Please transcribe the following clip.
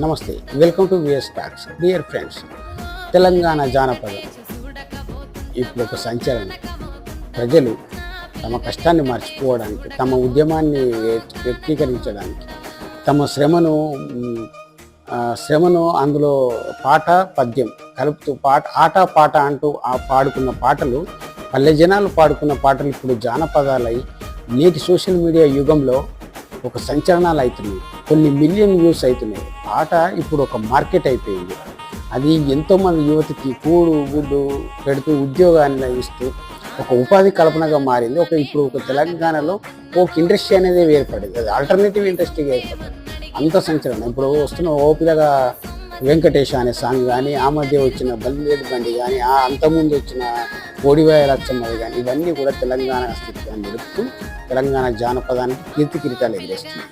నమస్తే, welcome to VS talks. Dear friends, Telangana జానపదం ఇప్పుడు ఒక సంచలనం. ప్రజలు తమ కష్టాన్ని మర్చిపోవడానికి, తమ ఉద్యమాన్ని వ్యక్తీకరించడానికి, తమ శ్రమను అందులో పాట పద్యం కలుపుతూ ఆట పాట అంటూ పాడుకున్న పాటలు, పల్లె జనాలు పాడుకున్న పాటలు ఇప్పుడు జానపదాలై నేటి సోషల్ మీడియా యుగంలో ఒక సంచలనాలు అవుతున్నాయి. కొన్ని మిలియన్ వ్యూస్ అవుతున్నాయి. పాట ఇప్పుడు ఒక మార్కెట్ అయిపోయింది. అది ఎంతోమంది యువతికి కూడు గుడ్డు పెడుతూ ఉద్యోగాన్ని ఇస్తూ ఒక ఉపాధి కల్పనగా మారింది. ఇప్పుడు ఒక తెలంగాణలో ఒక ఇండస్ట్రీ అనేది ఏర్పడింది. అది ఆల్టర్నేటివ్ ఇండస్ట్రీగా ఏర్పడింది. అంత సంచలనం. ఇప్పుడు వస్తున్న ఓపిలగా వెంకటేష్ అనే సాంగ్ కానీ, ఆ మధ్య వచ్చిన బల్లిరెడ్డి బండి కానీ, అంతకుముందు వచ్చిన కోడివాయ లచ్చమ్మది కానీ, ఇవన్నీ కూడా తెలంగాణ అస్తిత్వాన్ని నిలుపుతూ తెలంగాణ జానపదానికి కీర్తి కిరీటాలు ఎగిరేస్తున్నాయి.